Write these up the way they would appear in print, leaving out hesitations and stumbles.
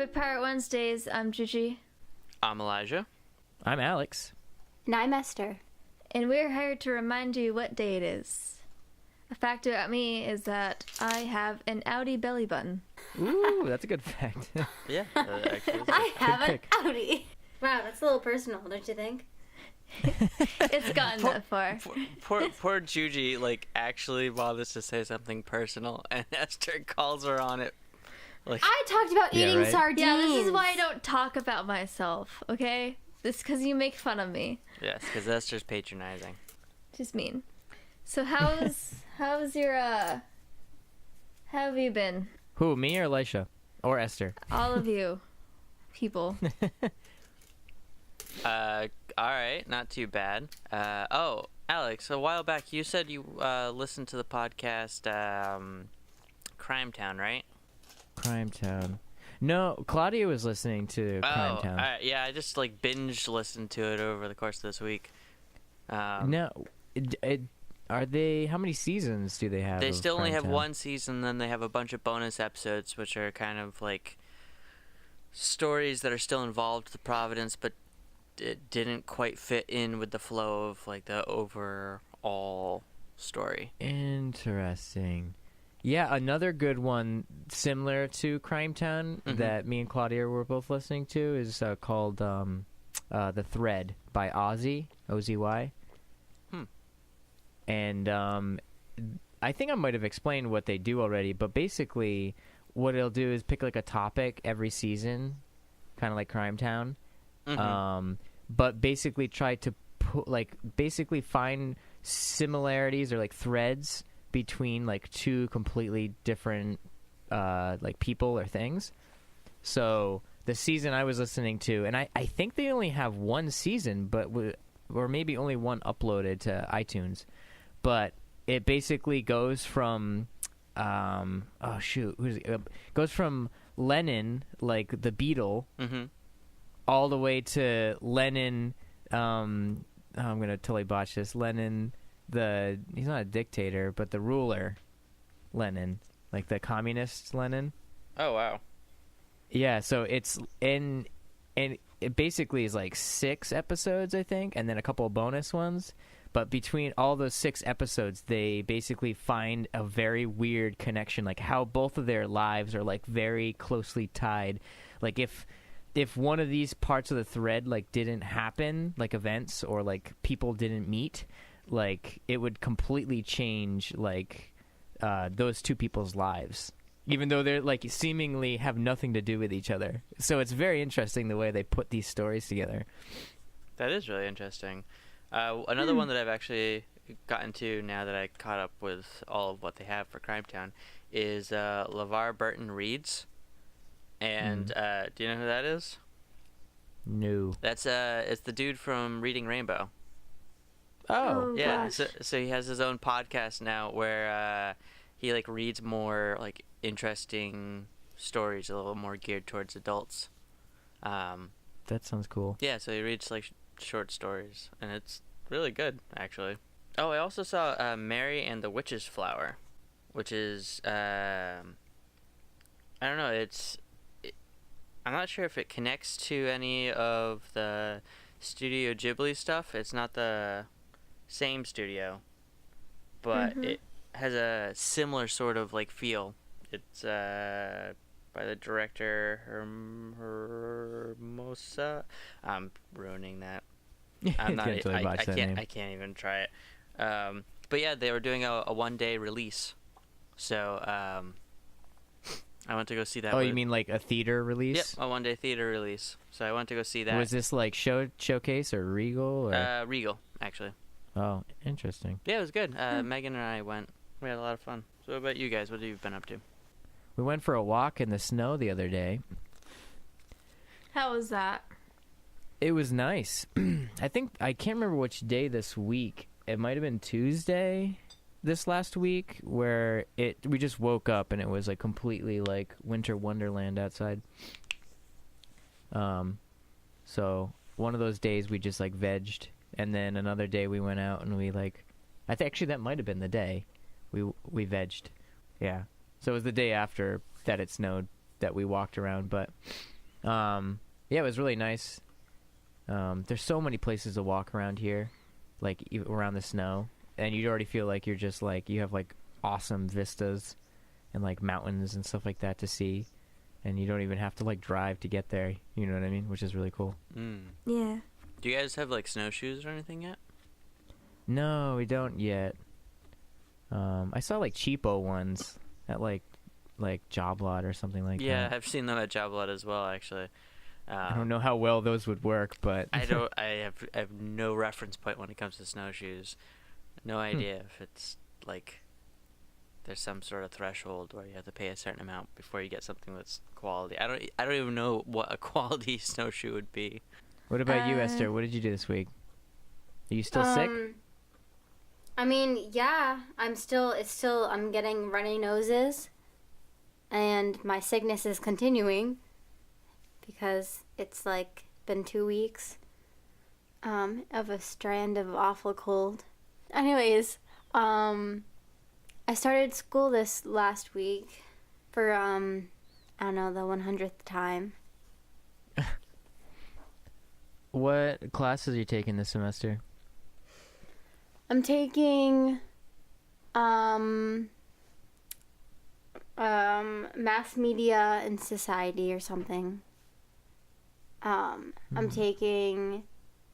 Rabbit Pirate Wednesdays. I'm Gigi. I'm Elijah. I'm Alex. And I'm Esther. And we're here to remind you what day it is. A fact about me is that I have an outie belly button. Ooh, that's a good fact. Yeah, actually, I have an pick. outie. Wow, that's a little personal, don't you think? It's gotten that far. poor Juji, like, actually bothers to say something personal, and Esther calls her on it. Like, I talked about Yeah, eating right? sardines. Yeah, this is why I don't talk about myself, okay? This is because you make fun of me. yes, because Esther's patronizing. Just mean. So how's your, how have you been? Who, me or Elisha? Or Esther? All of you people. Alright, not too bad. Oh, Alex, a while back you said you listened to the podcast Crime Town, right? Crime Town. No, Claudia was listening to Crime Town. Alright, yeah, I just like binge listened to it over the course of this week. No, are they? How many seasons do they have? They of still only Crime have Town? one season, then they have a bunch of bonus episodes, which are kind of like stories that are still involved with the Providence, but it didn't quite fit in with the flow of like the overall story. Interesting. Yeah, another good one similar to Crime Town that me and Claudia were both listening to is called The Thread by Ozzy, O-Z-Y. And I think I might have explained what they do already, but basically what it'll do is pick like a topic every season, kind of like Crime Town, but basically try to basically find similarities or like threads between like two completely different like people or things. So the season I was listening to, and I think they only have one season, but or maybe only one uploaded to iTunes, but it basically goes from goes from Lennon, like the Beatle, all the way to Lenin. I'm gonna totally botch this. Lenin, he's not a dictator, but the ruler, Lenin, like the communist Lenin. Oh wow. Yeah, so it's and it basically is like 6 episodes, I think, and then a couple of bonus ones. But between all those 6 episodes, they basically find a very weird connection, like how both of their lives are like very closely tied. Like if one of these parts of the thread like didn't happen, like events or like people didn't meet, like it would completely change like those two people's lives, even though they're like seemingly have nothing to do with each other. So it's very interesting the way they put these stories together. That is really interesting. Another one that I've actually gotten to now that I caught up with all of what they have for Crime Town is LeVar Burton Reads. And do you know who that is? No. That's it's the dude from Reading Rainbow. Oh. Yeah, gosh. so he has his own podcast now where he like reads more like interesting stories, a little more geared towards adults. That sounds cool. Yeah, so he reads like short stories, and it's really good actually. Oh, I also saw Mary and the Witch's Flower, which is I don't know, I'm not sure if it connects to any of the Studio Ghibli stuff. It's not the same studio, but it has a similar sort of like feel. It's by the director Hermosa. I'm ruining that. I'm not. I can't even try it. But yeah, they were doing a one-day release, so I went to go see that. Oh, you mean like a theater release? Yep, a one-day theater release. So I went to go see that. Was this like Showcase or Regal? Or? Regal, actually. Oh, interesting. Yeah, it was good. Megan and I went. We had a lot of fun. So what about you guys? What have you been up to? We went for a walk in the snow the other day. How was that? It was nice. I can't remember which day this week. It might have been Tuesday this last week where we just woke up and it was like completely like winter wonderland outside. So one of those days we just like vegged, and then another day we went out and we like actually that might have been the day we vegged. Yeah. So it was the day after that it snowed that we walked around, but Yeah, it was really nice. There's so many places to walk around here, like around the snow, and you already feel like you're just like you have like awesome vistas and like mountains and stuff like that to see, and you don't even have to like drive to get there. You know what I mean? Which is really cool. Yeah. Do you guys have like snowshoes or anything yet? No, we don't yet. I saw like cheapo ones at like Job Lot or something like Yeah, that. I've seen them at Job Lot as well, actually. I don't know how well those would work, but I have no reference point when it comes to snowshoes. No idea if it's like there's some sort of threshold where you have to pay a certain amount before you get something that's quality. I don't even know what a quality snowshoe would be. What about you, Esther? What did you do this week? Are you still sick? I mean, yeah, I'm getting runny noses, and my sickness is continuing because it's like been 2 weeks of a strand of awful cold. Anyways, I started school this last week for I don't know, the 100th time. What classes are you taking this semester? I'm taking mass media and society or something. I'm taking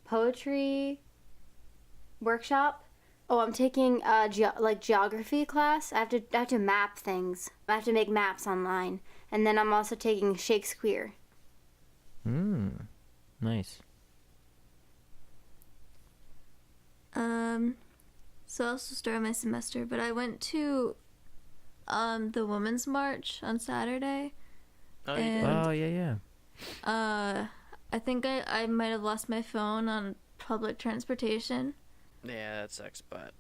poetry workshop. Oh, I'm taking geography class. I have to map things. I have to make maps online, and then I'm also taking Shakespeare. Nice. So I also started my semester, but I went to the Women's March on Saturday. Oh, you And- did? Oh yeah. I think I might have lost my phone on public transportation. Yeah, that sucks, but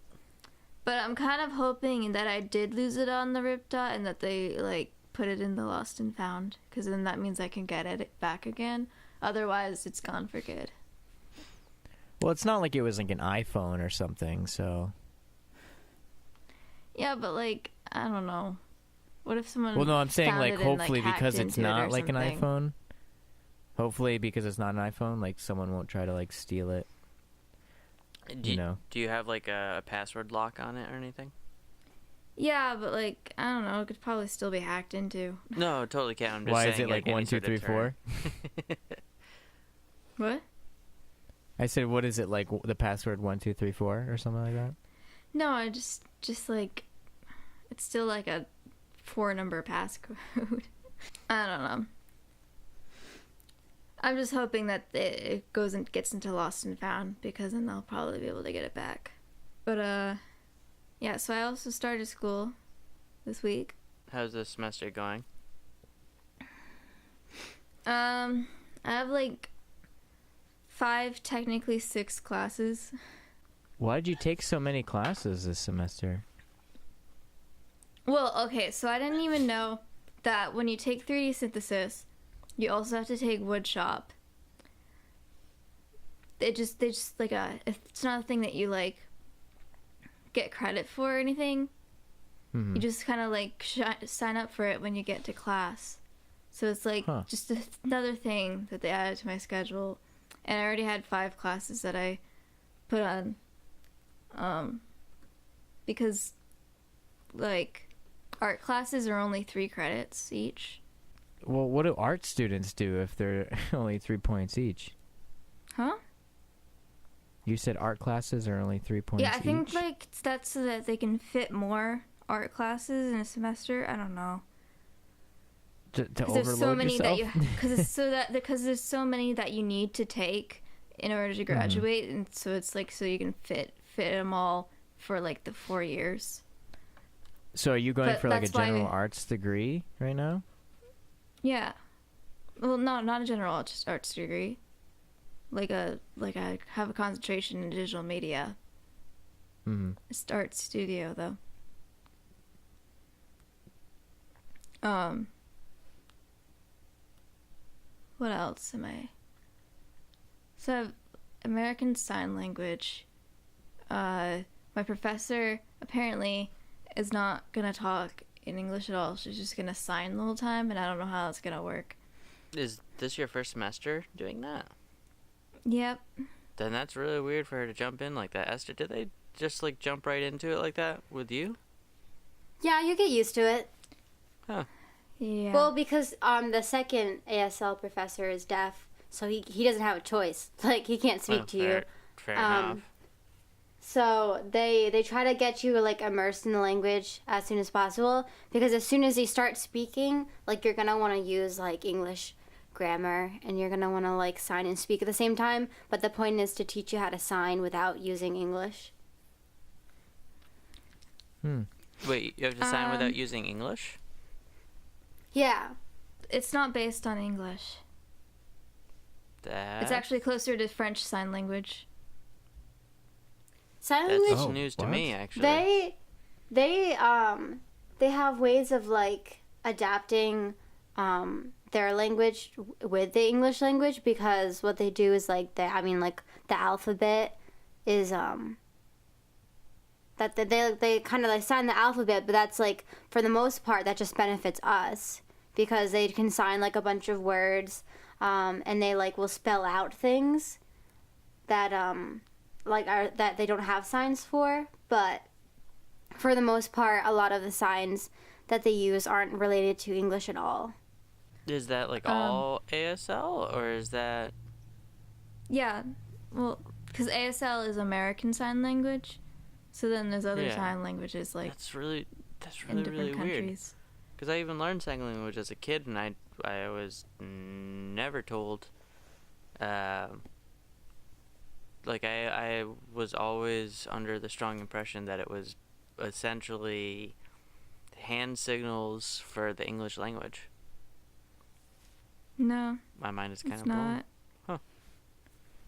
But I'm kind of hoping that I did lose it on the Rip Dot and that they like put it in the lost and found, because then that means I can get it back again. Otherwise, it's gone for good. Well, it's not like it was like an iPhone or something, so. Yeah, but like I don't know. What if someone? Well, no, I'm saying found like it and, hopefully hacked because it's into it or not like an something? iPhone. Hopefully because it's not an iPhone, like someone won't try to like steal it. do You know. do you have like a password lock on it or anything? Yeah, but like I don't know. It could probably still be hacked into. No, totally can't. I'm just Why saying, is it like any 1, 2, sort of 3, 4? term. What? I said, what is it like? The password 1, 2, 3, 4 or something like that? No, I just like it's still like a 4-number passcode. I don't know. I'm just hoping that it goes and gets into lost and found, because then they'll probably be able to get it back. But yeah. So I also started school this week. How's this semester going? I have like 5, technically 6 classes. Why did you take so many classes this semester? Well, okay, so I didn't even know that when you take 3D synthesis, you also have to take wood shop. They just like it's not a thing that you like get credit for or anything. Mhm. You just kind of like sign up for it when you get to class. So it's like Huh. just another thing that they added to my schedule. And I already had 5 classes that I put on. Because like art classes are only 3 credits each. Well, what do art students do if they're only 3 points each? Huh? You said art classes are only 3 points each? Yeah, I think like that's so that they can fit more art classes in a semester. I don't know. To Because overload there's so many yourself? that you because there's so many that you need to take in order to graduate, and so it's like so you can fit them all for like the 4 years. So are you going But for like a that's why- general arts degree right now? Yeah. Well, no, not a general arts degree. Like I have a concentration in digital media. Mm-hmm. It's art studio though. What else am I? So I have American Sign Language. My professor apparently is not gonna talk in English at all. She's just gonna sign the whole time, and I don't know how that's gonna work. Is this your first semester doing that? Yep. Then that's really weird for her to jump in like that. Esther, did they just like jump right into it like that with you? Yeah, you get used to it. Huh. Yeah. Well, because the second ASL professor is deaf, so he doesn't have a choice. Like, he can't speak to you. Fair enough. So they try to get you like immersed in the language as soon as possible, because as soon as you start speaking, like, you're gonna want to use like English grammar, and you're gonna want to like sign and speak at the same time. But the point is to teach you how to sign without using English. Wait, you have to sign without using English? Yeah. It's not based on English. That It's actually closer to French Sign Language. Sign that's language. news to what? me, actually. They have ways of like adapting their language with the English language, because what they do is like the alphabet is that they kind of like sign the alphabet, but that's like, for the most part, that just benefits us, because they can sign like a bunch of words, and they like will spell out things that that they don't have signs for. But for the most part, a lot of the signs that they use aren't related to English at all. Is that like all ASL, or is that... Yeah. Well, because ASL is American Sign Language. So then there's other Yeah. sign languages like That's really in different really weird. countries. Because I even learned sign language as a kid, and I was never told. Like, I was always under the strong impression that it was essentially hand signals for the English language. No, My mind is kind it's of blown. not.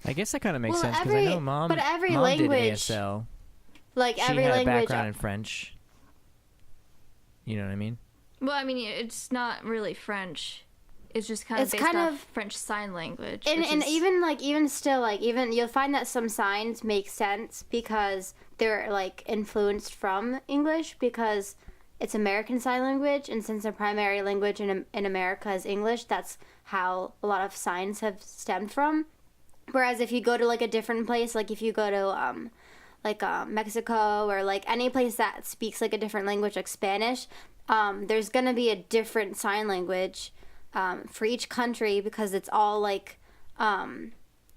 I guess that kind of makes Well, sense, because I know mom but every did language- ASL. Like She every had a language. background in French. You know what I mean? Well, I mean, it's not really French. It's just kind of It's based kind off of- French Sign Language. And, which and is- even still, like, even you'll find that some signs make sense because they're like influenced from English, because it's American Sign Language, and since the primary language in America is English, that's how a lot of signs have stemmed from. Whereas if you go to like a different place, like if you go to Mexico, or like any place that speaks like a different language, like Spanish, there's gonna be a different sign language for each country, because it's all like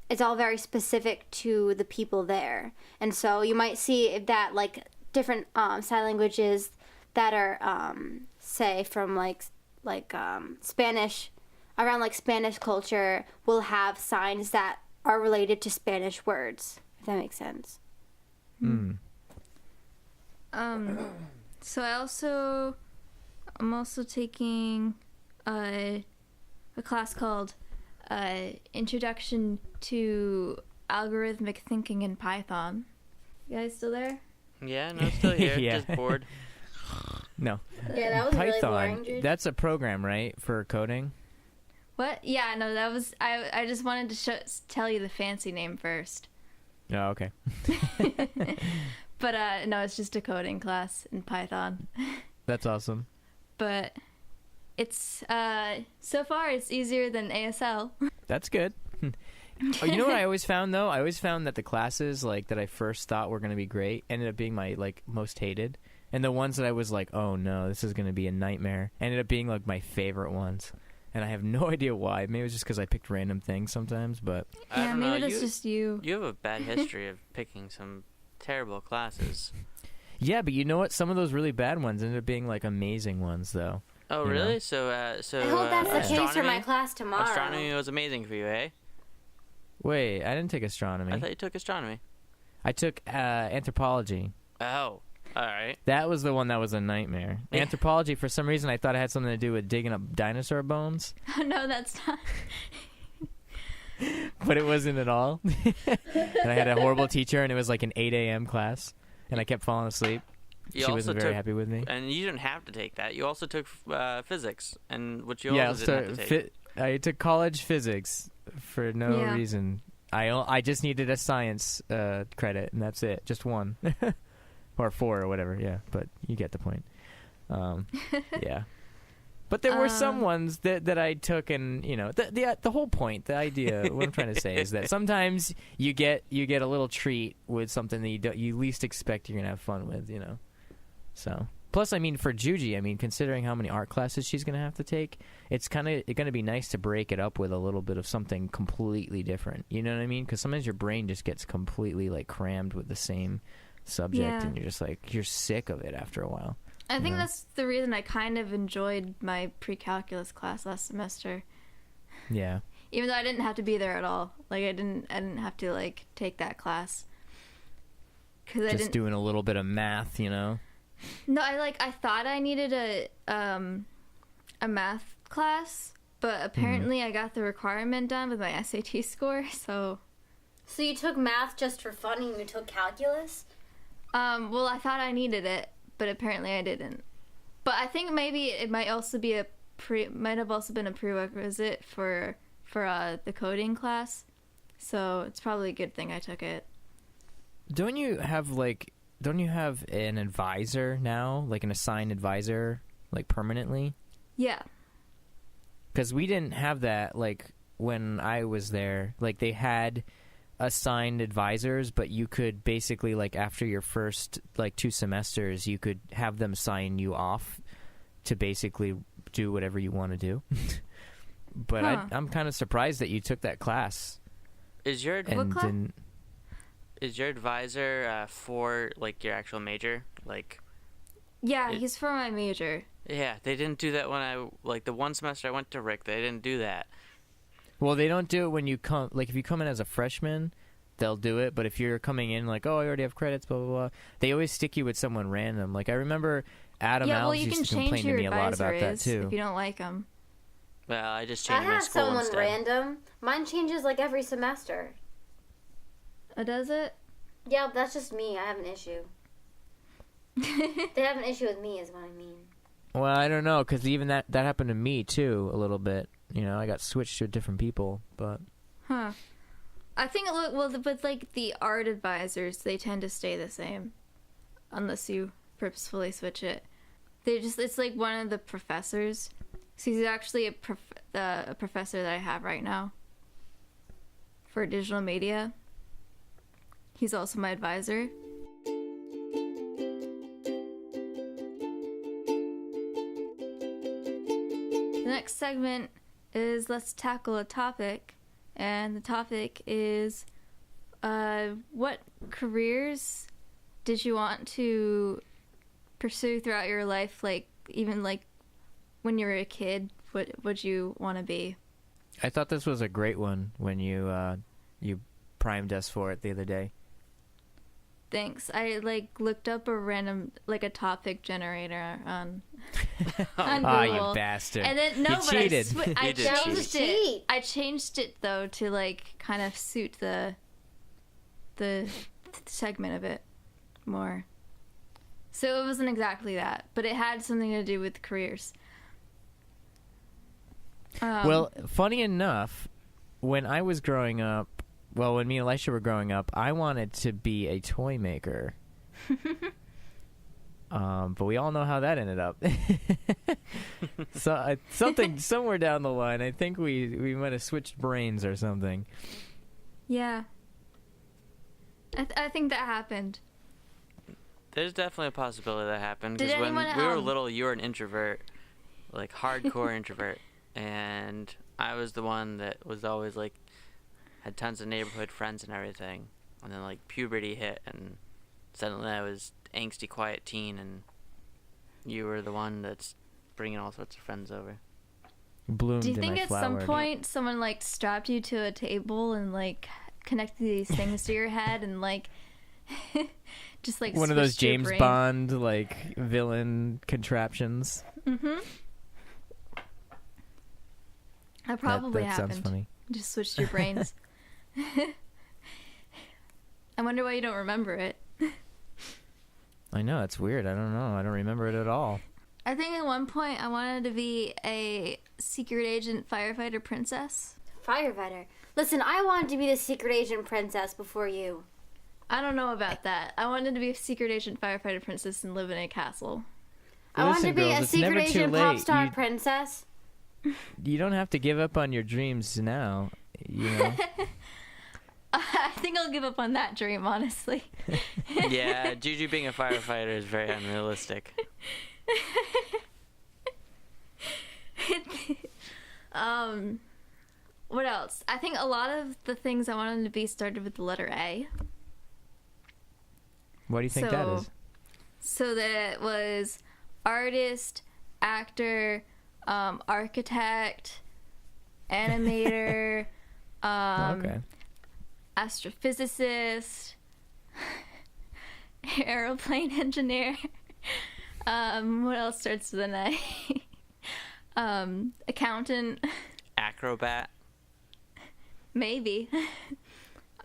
it's all very specific to the people there. And so you might see if that like different sign languages that are say from like Spanish, around like Spanish culture, will have signs that are related to Spanish words, if that makes sense. So I'm also taking a class called Introduction to Algorithmic Thinking in Python. You guys still there? Yeah, no, still here. Yeah. Just bored. No. Yeah, that was really boring, Python, dude. that's a program, right, for coding? What? Yeah, no, that was I just wanted to tell you the fancy name first. Oh, okay. But no, it's just a coding class in Python. That's awesome. But it's so far it's easier than ASL. That's good. Oh, you know what I always found, though? I always found that the classes like that I first thought were going to be great ended up being my like most hated. And the ones that I was like, oh no, this is going to be a nightmare, ended up being like my favorite ones. And I have no idea why. Maybe it was just because I picked random things sometimes, but... I Yeah, don't know. maybe that's just you. You have a bad history of picking some terrible classes. Yeah, but you know what? Some of those really bad ones ended up being like amazing ones, though. Oh, You really? know? So I hope that's the case for astronomy? my class tomorrow. Astronomy was amazing for you, eh? Wait, I didn't take astronomy. I thought you took astronomy. I took anthropology. Oh, all right. That was the one that was a nightmare. Anthropology, for some reason, I thought it had something to do with digging up dinosaur bones, No, that's not. but it wasn't at all. And I had a horrible teacher, and it was like an 8 a.m. class, and I kept falling asleep. You She also wasn't very took- happy with me. And you didn't have to take that. You also took physics, and which you Yeah, also so didn't have to take. I took college physics for no Yeah. reason. I just needed a science credit, and that's it. Just one. Or 4 or whatever, yeah. But you get the point. Yeah. But there were some ones that I took, and the whole point, the idea, what I'm trying to say is that sometimes you get a little treat with something that you least expect you're gonna have fun with, So plus, I mean, for Juji, I mean, considering how many art classes she's gonna have to take, it's kind of gonna be nice to break it up with a little bit of something completely different. You know what I mean? Because sometimes your brain just gets completely like crammed with the same subject, and you're just like you're sick of it after a while. I think that's the reason I kind of enjoyed my pre-calculus class last semester. Yeah. Even though I didn't have to be there at all. Like I didn't have to like take that class. Cause just doing a little bit of math, No, I thought I needed a math class, but apparently I got the requirement done with my SAT score, so you took math just for fun and you took calculus? Well, I thought I needed it, but apparently I didn't. But I think maybe it might also be might have also been a prerequisite for the coding class. So it's probably a good thing I took it. Don't you have an advisor now, like an assigned advisor, like permanently? Yeah. Because we didn't have that, like, when I was there. Like, they had assigned advisors, but you could basically, like, after your first, like, 2 semesters, you could have them sign you off to basically do whatever you want to do. But I'm kind of surprised that you took that class. Is your What class? Is your advisor for like your actual major? Like, Yeah, he's for my major. yeah, they didn't do that when the one semester I went to Rick. They didn't do that. Well, they don't do it when you come. Like, if you come in as a freshman, they'll do it. But if you're coming in like, oh, I already have credits, blah blah blah, they always stick you with someone random. Like, I remember Adam Alves you can used to change complain to your me a lot about that advisor too. if you don't like him. Well, I just I changed my had school someone instead. random. Mine changes like every semester. Does it? Yeah, that's just me. I have an issue. They have an issue with me is what I mean. Well, I don't know, because even that happened to me too a little bit. I got switched to different people, but I think with like the art advisors, they tend to stay the same, unless you purposefully switch it. It's like one of the professors. So he's actually a professor that I have right now for digital media. He's also my advisor. The next segment is let's tackle a topic, and the topic is what careers did you want to pursue throughout your life, like even like when you were a kid, what would you want to be? I thought this was a great one when you primed us for it the other day. Thanks. I looked up a random a topic generator on Google. Ah, you bastard! And then you cheated. I did changed it. I changed it though to kind of suit the segment of it more. So it wasn't exactly that, but it had something to do with careers. Well, funny enough, when I was growing up, when me and Elisha were growing up, I wanted to be a toy maker. But we all know how that ended up. So somewhere down the line, I think we might have switched brains or something. Yeah. I think that happened. There's definitely a possibility that happened. Did Because when anyone, we were little, you were an introvert, like hardcore introvert, and I was the one that was always had tons of neighborhood friends and everything. And then puberty hit, and suddenly I was angsty, quiet teen, and you were the one that's bringing all sorts of friends over. Bloomed Do you in think my at flower. some point someone strapped you to a table and connected these things to your head and just one of those switched your James brain? Bond villain contraptions? Mm-hmm. That probably that happened. sounds funny. Just switched your brains. I wonder why you don't remember it. I know, it's weird. I don't know. I don't remember it at all. I think at one point I wanted to be a secret agent firefighter princess. Firefighter. Listen, I wanted to be the secret agent princess before you. I don't know about that. I wanted to be a secret agent firefighter princess and live in a castle. I wanted to be girls, a it's secret never too Asian pop late. star princess. You don't have to give up on your dreams now. You know. I think I'll give up on that dream, honestly. Yeah, Juju being a firefighter is very unrealistic. What else? I think a lot of the things I wanted to be started with the letter A. What do you think that is? So that it was artist, actor, architect, animator, Okay. astrophysicist, aeroplane engineer. What else starts with an A? Accountant, Acrobat, maybe.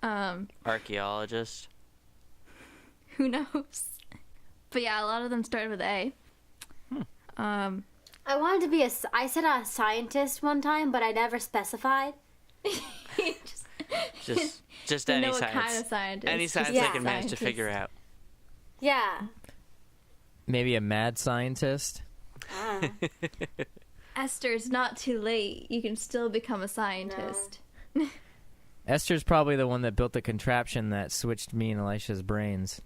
archaeologist. Who knows? But yeah, a lot of them started with A. I wanted to be I said a scientist one time, but I never specified. Just You any know what science. kind of scientist? Any science Yeah. I can manage to Scientist. figure out. Yeah. Maybe a mad scientist. Ah. Esther, it's not too late. You can still become a scientist. Esther's probably the one that built the contraption that switched me and Elisha's brains.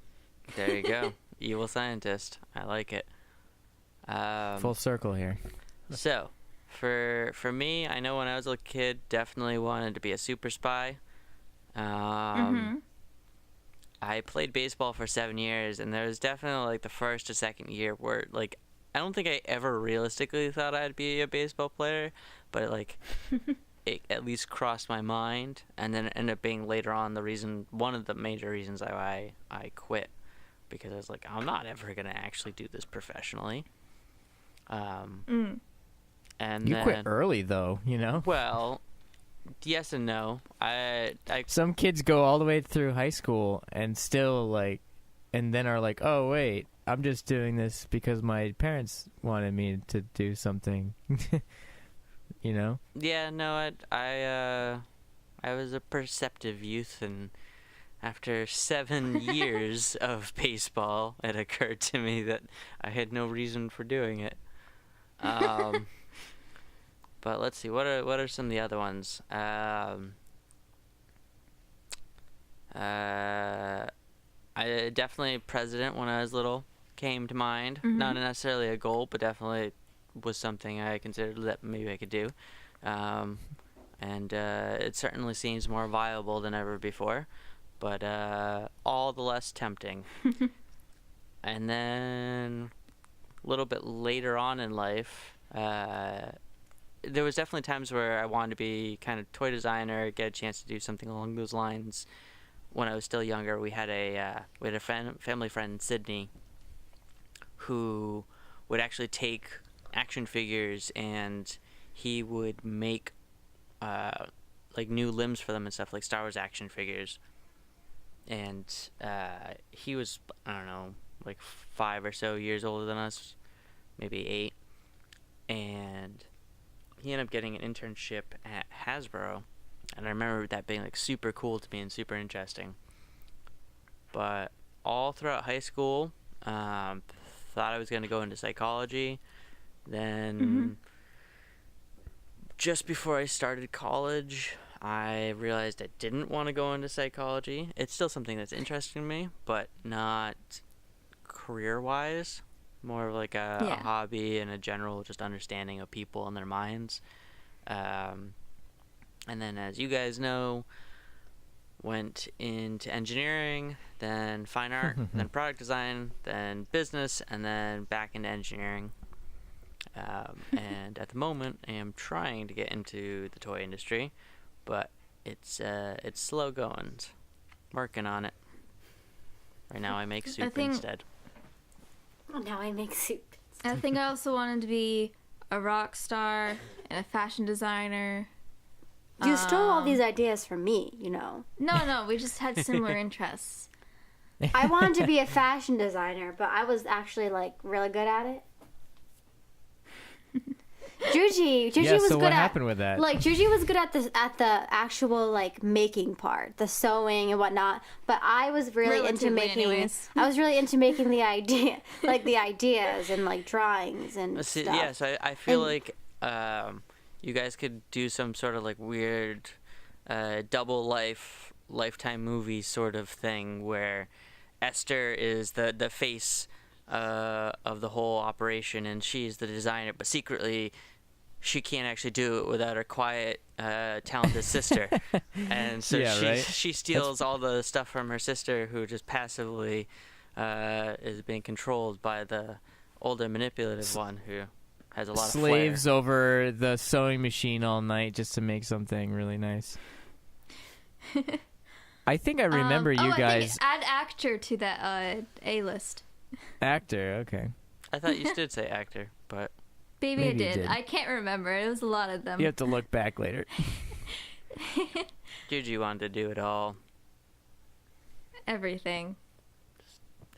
There you go. Evil scientist. I like it. Full circle here. So, for me, I know when I was a little kid, definitely wanted to be a super spy. I played baseball for 7 years, and there was definitely like the first or second year where like I don't think I ever realistically thought I'd be a baseball player, but like it at least crossed my mind, and then it ended up being later on one of the major reasons I quit, because I was like, I'm not ever gonna actually do this professionally. And You then, quit early though, you know? well, yes and no. I Some kids go all the way through high school and still like, and then are like, oh wait, I'm just doing this because my parents wanted me to do something. You know? yeah, no, I was a perceptive youth, and after 7 years of baseball, it occurred to me that I had no reason for doing it. But let's see, what are some of the other ones? I definitely president when I was little came to mind. Not necessarily a goal, but definitely was something I considered that maybe I could do. And it certainly seems more viable than ever before, but all the less tempting. And then a little bit later on in life, there was definitely times where I wanted to be kind of toy designer, get a chance to do something along those lines. When I was still younger, we had a family friend, Sydney, who would actually take action figures and he would make like new limbs for them and stuff, like Star Wars action figures. And he was, I don't know, like 5 or so years older than us, maybe 8. And he ended up getting an internship at Hasbro, and I remember that being like super cool to me and super interesting. But all throughout high school, thought I was going to go into psychology. Then just before I started college, I realized I didn't want to go into psychology. It's still something that's interesting to me, but not career-wise. More of like a hobby and a general just understanding of people and their minds. And then, as you guys know, went into engineering, then fine art, then product design, then business, and then back into engineering. And at the moment, I am trying to get into the toy industry, but it's slow going. Working on it. Right now, I make soup instead. Now I make soup. I think I also wanted to be a rock star and a fashion designer. You stole all these ideas from me, you know. No, we just had similar interests. I wanted to be a fashion designer, but I was actually like really good at it. Juji Yeah, was so good what at happened with that? like Juji was good at the actual like making part, the sewing and whatnot. But I was really into Relatively making. anyways. I was really into making the idea, like the ideas and like drawings and See, stuff. yeah, so I feel And- like you guys could do some sort of like weird double lifetime movie sort of thing where Esther is the face of the whole operation and she's the designer, but secretly she can't actually do it without her quiet, talented sister. And so Yeah, right? she steals all the stuff from her sister, who just passively is being controlled by the older manipulative one who has a lot Slaves of flair. over the sewing machine all night just to make something really nice. I think I remember you I guys. think add actor to that A list. Actor, okay. I thought you did say actor, but Maybe I Maybe you did. did. I can't remember. It was a lot of them. You have to look back later. Juji wanted to do it all. Everything.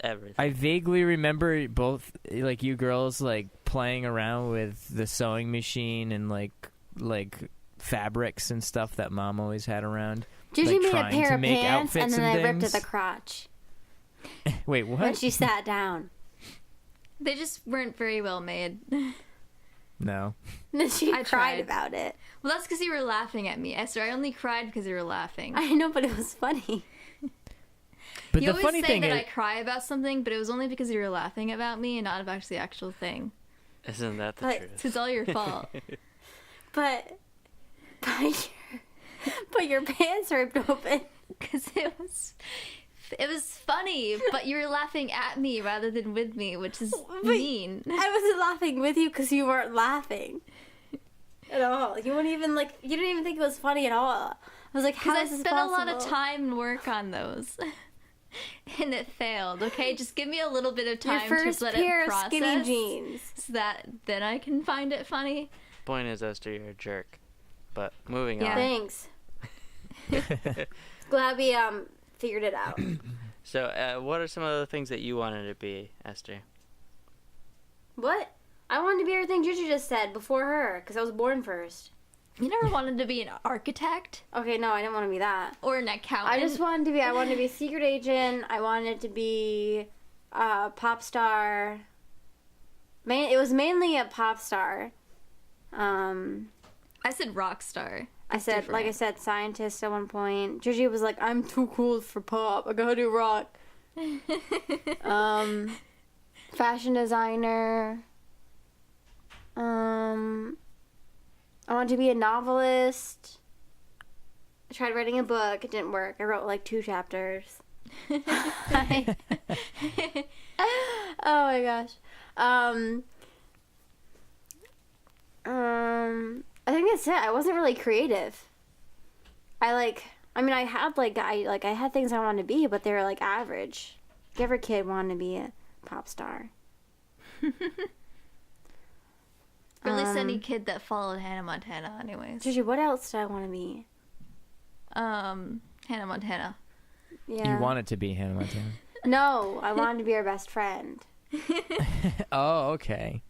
Everything. I vaguely remember both, like, you girls, like, playing around with the sewing machine and, like fabrics and stuff that Mom always had around. Juji like, made a trying pair to of make pants and outfits then and I ripped at things. the crotch Wait, when what? she sat down. They just weren't very well made. No. And then she I cried tried. about it. Well, that's because you were laughing at me, Esther. I only cried because you were laughing. I know, but it was funny. But You the always funny say thing that is, I cry about something, but it was only because you were laughing about me and not about the actual thing. Isn't that the But- truth? It's all your fault. But your pants ripped open. Because it was funny, but you were laughing at me rather than with me, which is mean. I wasn't laughing with you because you weren't laughing at all. You weren't even like, you didn't even think it was funny at all. I was like, how Because I is this spent a lot of possible? time and work on those. And it failed, okay? Just give me a little bit of Your time first to let pair it of process. skinny jeans. So that then I can find it funny. Point is, Esther, you're a jerk. But moving Yeah. on. Thanks. Glad we figured it out. So, what are some of the things that you wanted to be, Esther? What? I wanted to be everything Juju just said before her because I was born first. You never wanted to be an architect Okay, no, I didn't want to be that. or an accountant? I wanted to be a secret agent. I wanted to be a pop star. It was mainly a pop star. I said rock star. I said, like I said, scientist at one point. Gigi was like, I'm too cool for pop. I gotta do rock. Fashion designer. I wanted to be a novelist. I tried writing a book. It didn't work. I wrote like 2 chapters. Oh my gosh. I think that's it. I wasn't really creative. I had things I wanted to be, but they were like average. Every kid wanted to be a pop star. Or at least any kid that followed Hannah Montana, anyways. Gigi, what else did I want to be? Hannah Montana. Yeah. You wanted to be Hannah Montana. No, I wanted to be her best friend. Oh, okay.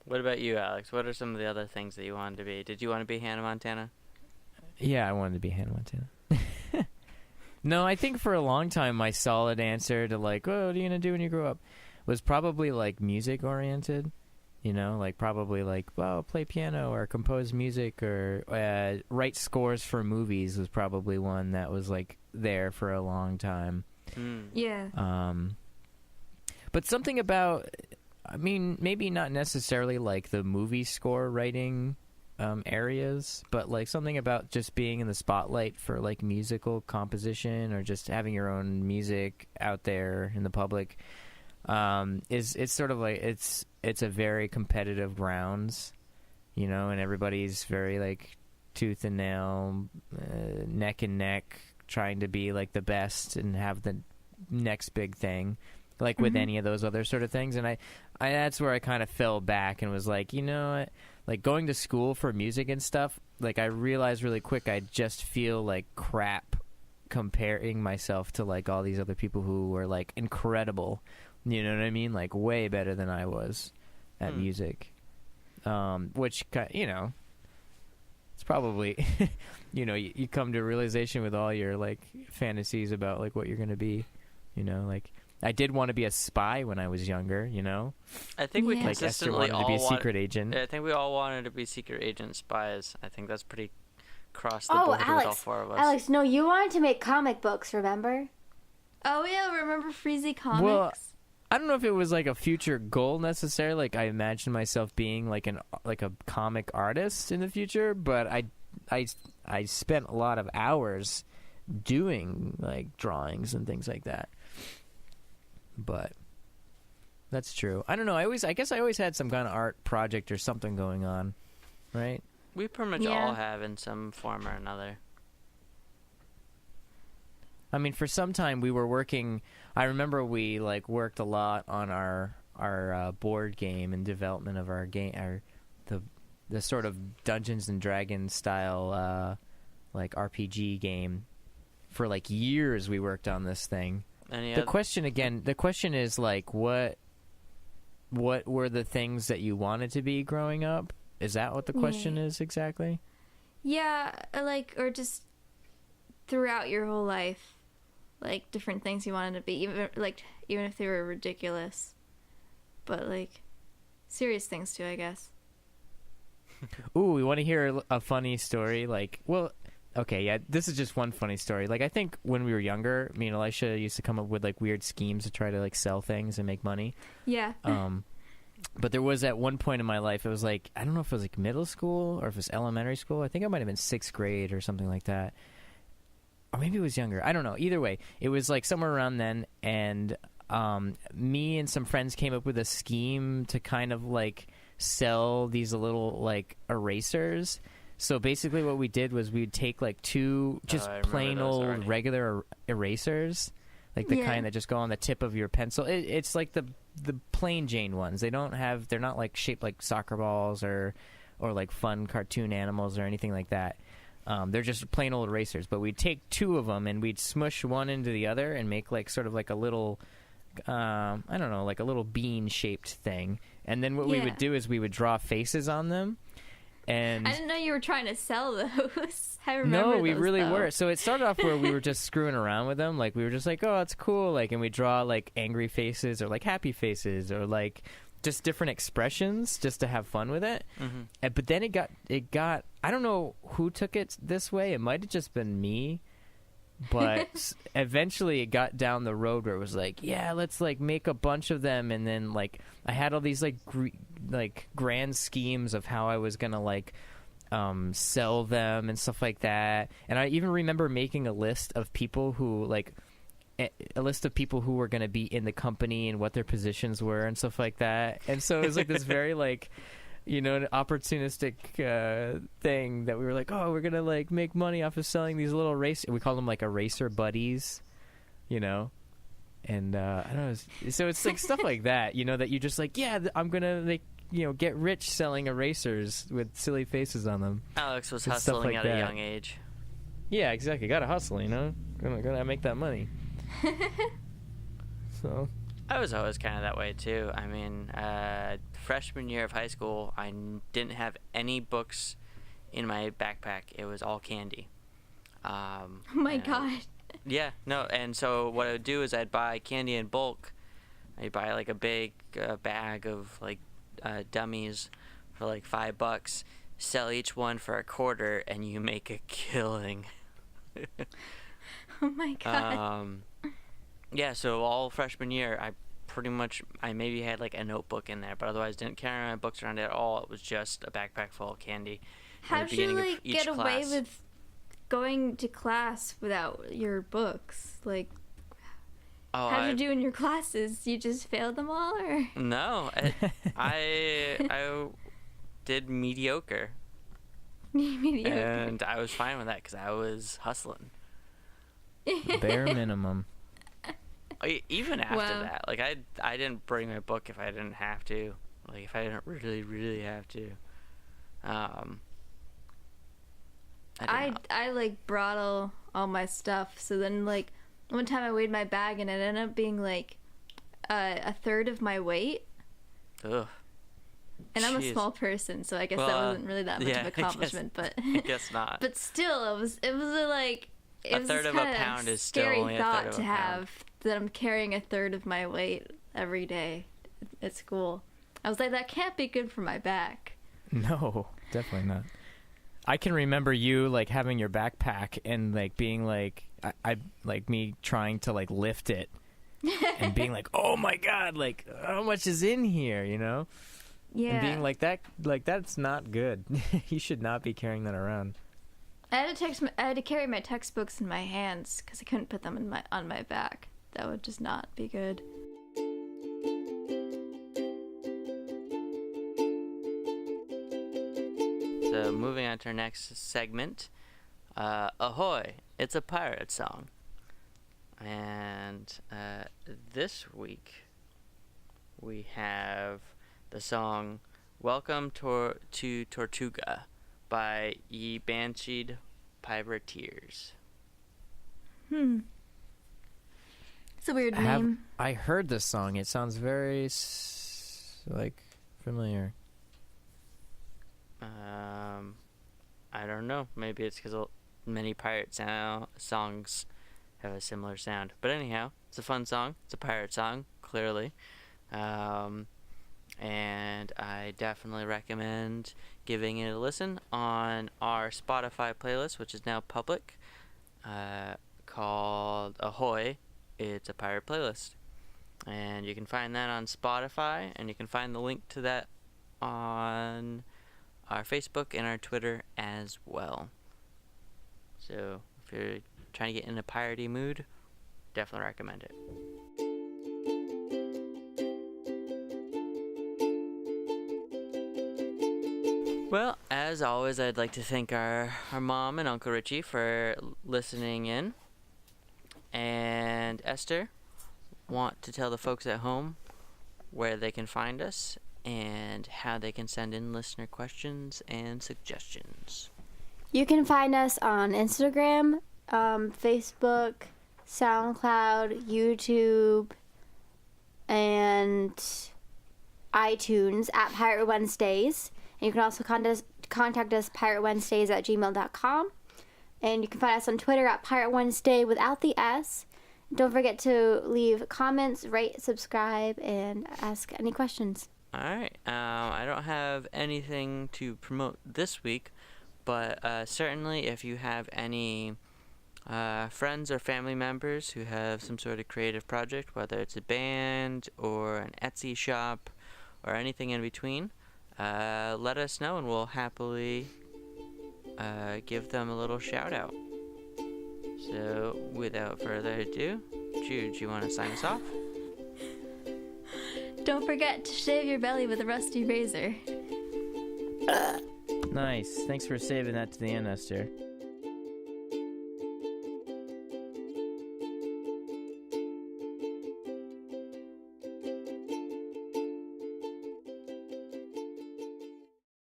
What about you, Alex? What are some of the other things that you wanted to be? Did you want to be Hannah Montana? Yeah, I wanted to be Hannah Montana. No, I think for a long time my solid answer to like, oh, what are you gonna do when you grow up, was probably like music oriented. You know, like probably like, well, play piano or compose music or write scores for movies was probably one that was like there for a long time. Yeah. But something about, I mean, maybe not necessarily like the movie score writing areas, but like something about just being in the spotlight for like musical composition or just having your own music out there in the public it's sort of like it's a very competitive grounds, you know, and everybody's very like tooth and nail, neck and neck, trying to be like the best and have the next big thing, like with any of those other sort of things. And I that's where I kind of fell back and was like, you know what? Like going to school for music and stuff, like I realized really quick I just feel like crap comparing myself to like all these other people who were like incredible You know what I mean? Like way better than I was at music. Which, you know, it's probably, you know, you come to a realization with all your like fantasies about like what you're going to be, you know, like I did want to be a spy when I was younger, you know. I think we Yeah. Like Esther consistently wanted all to be a want- secret agent. I think we all wanted to be secret agent spies. I think that's pretty across the Oh, board with all Alex. 4 of us. Alex, no, you wanted to make comic books, remember? Oh yeah, remember Freezy Comics? Well, I don't know if it was like a future goal necessarily. Like I imagined myself being like a comic artist in the future, but I spent a lot of hours doing like drawings and things like that. But that's true. I don't know. I guess I always had some kind of art project or something going on, right? We pretty much Yeah. all have in some form or another. I mean, for some time we were working. I remember we like worked a lot on our board game and development of our game, the sort of Dungeons and Dragons style like RPG game. For like years, we worked on this thing. The question is like, what were the things that you wanted to be growing up? Is that what the question is exactly? yeah, like, or just throughout your whole life, like different things you wanted to be, even if they were ridiculous, but like serious things too, I guess. Ooh, we want to hear a funny story. Like, well, okay, yeah, this is just one funny story. Like, I think when we were younger, me and Elisha used to come up with like weird schemes to try to like sell things and make money. Yeah. But there was at one point in my life, it was like, I don't know if it was like middle school or if it was elementary school. I think it might have been 6th grade or something like that. Or maybe it was younger. I don't know. Either way, it was like somewhere around then. And me and some friends came up with a scheme to kind of like sell these little like erasers. So basically what we did was we would take like 2 just I remember plain those old already. regular erasers. Like the Yeah. kind that just go on the tip of your pencil. It's like the plain Jane ones. They're not like shaped like soccer balls or like fun cartoon animals or anything like that. They're just plain old erasers. But we'd take 2 of them and we'd smush one into the other and make like sort of like a little, I don't know, like a little bean shaped thing. And then what we Yeah. would do is we would draw faces on them. And I didn't know you were trying to sell those. I remember. no, we those, really though. were. So it started off where we were just screwing around with them. Like we were just like, oh, it's cool. Like, and we draw like angry faces or like happy faces or like just different expressions just to have fun with it. Mm-hmm. But then it got. I don't know who took it this way. It might have just been me. But eventually it got down the road where it was like, yeah, let's like make a bunch of them. And then like I had all these like grand schemes of how I was gonna like sell them and stuff like that. And I even remember making a list of people who like a list of people who were going to be in the company and what their positions were and stuff like that. And so it was like this very like, you know, an opportunistic thing that we were like, oh, we're going to like make money off of selling these little we call them like eraser buddies, you know. And I don't know, so it's like stuff like that, you know, that you just like, yeah, I'm going to like, you know, get rich selling erasers with silly faces on them. Alex was and stuff hustling like at a that. young age. Yeah, exactly. Gotta hustle, you know? Gotta make that money. So, I was always kind of that way too. I mean, freshman year of high school, I didn't have any books in my backpack. It was all candy. Oh my and- god. Yeah, no, and so what I would do is I'd buy candy in bulk. I'd buy like a big bag of like dummies for like $5. Sell each one for $0.25, and you make a killing. Oh my god. Yeah, so all freshman year, I maybe had like a notebook in there, but otherwise didn't carry my books around at all. It was just a backpack full of candy. How at the did you beginning of like each get away class. with going to class without your books? Like, Oh, how'd you do in your classes? You just failed them all, or? No, I did mediocre, Mediocre. and I was fine with that because I was hustling. bare minimum. Even after Wow. that, like I didn't bring my book if I didn't have to, like if I didn't really have to. I like brought all my stuff. So then like one time I weighed my bag and it ended up being like a third of my weight. Ugh. And I'm a Jeez. small person, so I guess that Well, wasn't really that much yeah, of an accomplishment. But I guess not. but still, it was it A was third this of a kinda pound is still scary only a third thought of a to pound. have that I'm carrying a third of my weight every day at school. I was like, that can't be good for my back. No, definitely not. I can remember you like having your backpack and like being like, I like me trying to like lift it and being like, oh my god, like how much is in here, you know? Yeah. And being like that's not good. You should not be carrying that around. I had to carry my textbooks in my hands because I couldn't put them on my back. That would just not be good. So moving on to our next segment, Ahoy! It's a pirate song. And this week we have the song Welcome to Tortuga by Ye Bansheed Pirateers. It's a weird name. I heard this song. It sounds very like familiar. I don't know. Maybe it's because many pirate songs have a similar sound. But anyhow, it's a fun song. It's a pirate song, clearly. And I definitely recommend giving it a listen on our Spotify playlist, which is now public, called Ahoy! It's a Pirate Playlist. And you can find that on Spotify, and you can find the link to that on our Facebook and our Twitter as well. So if you're trying to get in a piratey mood, definitely recommend it. Well, as always, I'd like to thank our mom and Uncle Richie for listening in. And Esther, want to tell the folks at home where they can find us and how they can send in listener questions and suggestions. You can find us on Instagram, Facebook, SoundCloud, YouTube, and iTunes at Pirate Wednesdays. And you can also contact us piratewednesdays@gmail.com. And you can find us on Twitter at Pirate Wednesday without the S. Don't forget to leave comments, rate, subscribe, and ask any questions. Alright, I don't have anything to promote this week, but certainly if you have any friends or family members who have some sort of creative project, whether it's a band or an Etsy shop or anything in between, let us know and we'll happily give them a little shout out. So without further ado, Jude, you want to sign us off? Don't forget to shave your belly with a rusty razor. Nice. Thanks for saving that to the end, Esther.